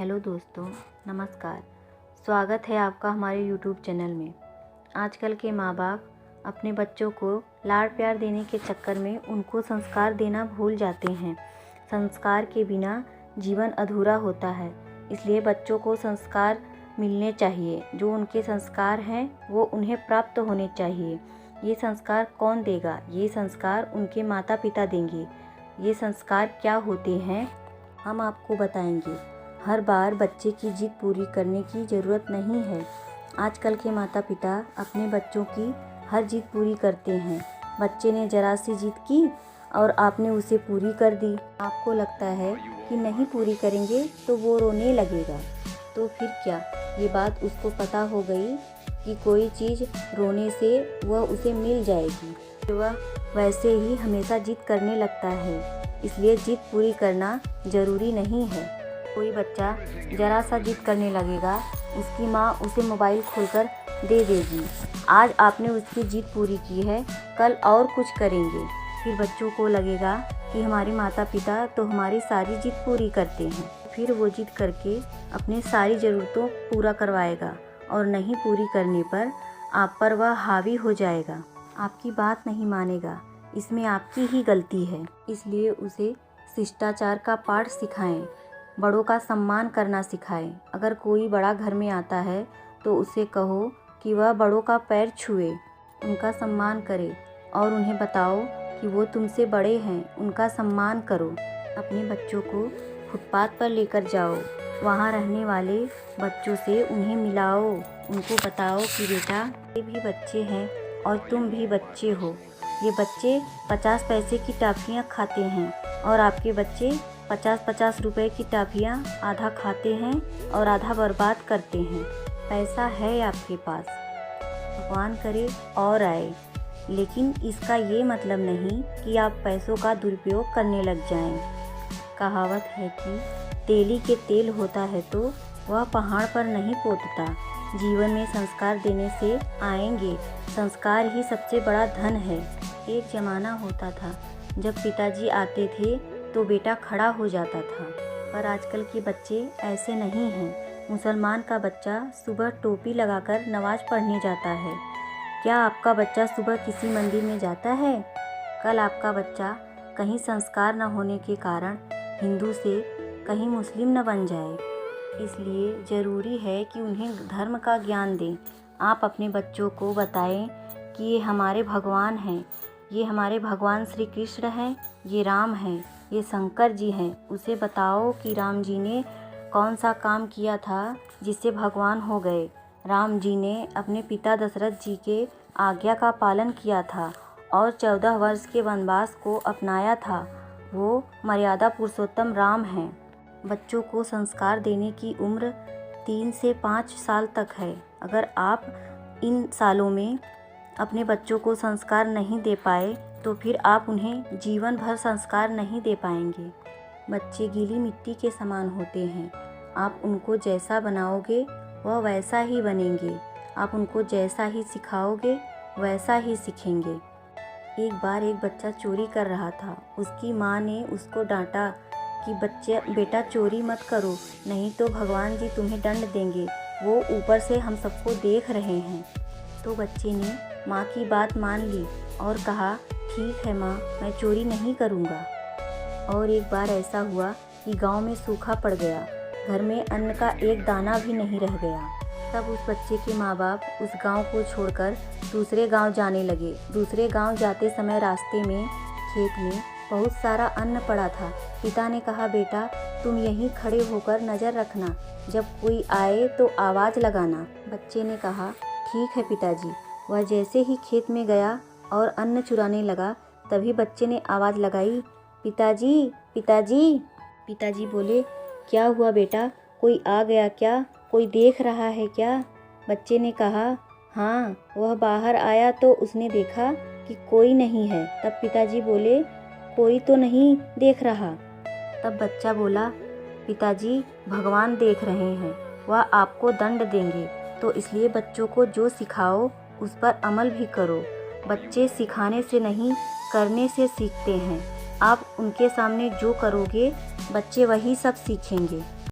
Hello दोस्तों, नमस्कार। स्वागत है आपका हमारे यूट्यूब चैनल में। आजकल के माँ बाप अपने बच्चों को लाड प्यार देने के चक्कर में उनको संस्कार देना भूल जाते हैं। संस्कार के बिना जीवन अधूरा होता है, इसलिए बच्चों को संस्कार मिलने चाहिए। जो उनके संस्कार हैं वो उन्हें प्राप्त होने चाहिए। ये संस्कार कौन देगा? ये संस्कार उनके माता पिता देंगे। ये संस्कार क्या होते हैं हम आपको बताएंगे। हर बार बच्चे की जिद पूरी करने की ज़रूरत नहीं है। आजकल के माता पिता अपने बच्चों की हर जिद पूरी करते हैं। बच्चे ने ज़रा सी जिद की और आपने उसे पूरी कर दी। आपको लगता है कि नहीं पूरी करेंगे तो वो रोने लगेगा, तो फिर क्या? ये बात उसको पता हो गई कि कोई चीज़ रोने से वह उसे मिल जाएगी। वह वैसे ही हमेशा जिद करने लगता है, इसलिए जिद पूरी करना ज़रूरी नहीं है। कोई बच्चा ज़रा सा जिद करने लगेगा, उसकी माँ उसे मोबाइल खोलकर दे देगी। आज आपने उसकी जिद पूरी की है, कल और कुछ करेंगे। फिर बच्चों को लगेगा कि हमारे माता पिता तो हमारी सारी जिद पूरी करते हैं। फिर वो जिद करके अपनी सारी ज़रूरतों पूरा करवाएगा और नहीं पूरी करने पर आप पर वह हावी हो जाएगा। आपकी बात नहीं मानेगा। इसमें आपकी ही गलती है, इसलिए उसे शिष्टाचार का पाठ सिखाएं। बड़ों का सम्मान करना सिखाएं। अगर कोई बड़ा घर में आता है तो उसे कहो कि वह बड़ों का पैर छुए, उनका सम्मान करे और उन्हें बताओ कि वो तुमसे बड़े हैं, उनका सम्मान करो। अपने बच्चों को फुटपाथ पर लेकर जाओ, वहाँ रहने वाले बच्चों से उन्हें मिलाओ। उनको बताओ कि बेटा, ये भी बच्चे हैं और तुम भी बच्चे हो। ये बच्चे 50 पैसे की टॉफ़ियाँ खाते हैं और आपके बच्चे 50-50 रुपए की टॉफ़ियाँ आधा खाते हैं और आधा बर्बाद करते हैं। पैसा है आपके पास, भगवान करे और आए, लेकिन इसका ये मतलब नहीं कि आप पैसों का दुरुपयोग करने लग जाएं। कहावत है कि तेली के तेल होता है तो वह पहाड़ पर नहीं पोतता। जीवन में संस्कार देने से आएंगे। संस्कार ही सबसे बड़ा धन है। एक ज़माना होता था जब पिताजी आते थे तो बेटा खड़ा हो जाता था, पर आजकल के बच्चे ऐसे नहीं हैं। मुसलमान का बच्चा सुबह टोपी लगाकर नमाज़ पढ़ने जाता है। क्या आपका बच्चा सुबह किसी मंदिर में जाता है? कल आपका बच्चा कहीं संस्कार न होने के कारण हिंदू से कहीं मुस्लिम न बन जाए। इसलिए ज़रूरी है कि उन्हें धर्म का ज्ञान दें। आप अपने बच्चों को बताएं कि ये हमारे भगवान हैं, ये हमारे भगवान श्री कृष्ण हैं, ये राम हैं, ये शंकर जी हैं। उसे बताओ कि राम जी ने कौन सा काम किया था जिससे भगवान हो गए। राम जी ने अपने पिता दशरथ जी के आज्ञा का पालन किया था और 14 वर्ष के वनवास को अपनाया था। वो मर्यादा पुरुषोत्तम राम हैं। बच्चों को संस्कार देने की उम्र 3 से 5 साल तक है। अगर आप इन सालों में अपने बच्चों को संस्कार नहीं दे पाए तो फिर आप उन्हें जीवन भर संस्कार नहीं दे पाएंगे। बच्चे गीली मिट्टी के समान होते हैं। आप उनको जैसा बनाओगे वह वैसा ही बनेंगे। आप उनको जैसा ही सिखाओगे वैसा ही सीखेंगे। एक बार एक बच्चा चोरी कर रहा था। उसकी माँ ने उसको डांटा कि बेटा चोरी मत करो, नहीं तो भगवान जी तुम्हें दंड देंगे, वो ऊपर से हम सबको देख रहे हैं। तो बच्चे ने माँ की बात मान ली और कहा, ठीक है माँ, मैं चोरी नहीं करूँगा। और एक बार ऐसा हुआ कि गांव में सूखा पड़ गया। घर में अन्न का एक दाना भी नहीं रह गया। तब उस बच्चे के माँ बाप उस गांव को छोड़कर दूसरे गांव जाने लगे। दूसरे गांव जाते समय रास्ते में खेत में बहुत सारा अन्न पड़ा था। पिता ने कहा, बेटा तुम यहीं खड़े होकर नज़र रखना, जब कोई आए तो आवाज़ लगाना। बच्चे ने कहा, ठीक है पिताजी। वह जैसे ही खेत में गया और अन्न चुराने लगा, तभी बच्चे ने आवाज़ लगाई, पिताजी पिताजी। पिताजी बोले, क्या हुआ बेटा, कोई आ गया क्या? कोई देख रहा है क्या? बच्चे ने कहा, हाँ। वह बाहर आया तो उसने देखा कि कोई नहीं है। तब पिताजी बोले, कोई तो नहीं देख रहा। तब बच्चा बोला, पिताजी भगवान देख रहे हैं, वह आपको दंड देंगे, तो इसलिए बच्चों को जो सिखाओ उस पर अमल भी करो। बच्चे सिखाने से नहीं, करने से सीखते हैं। आप उनके सामने जो करोगे बच्चे वही सब सीखेंगे।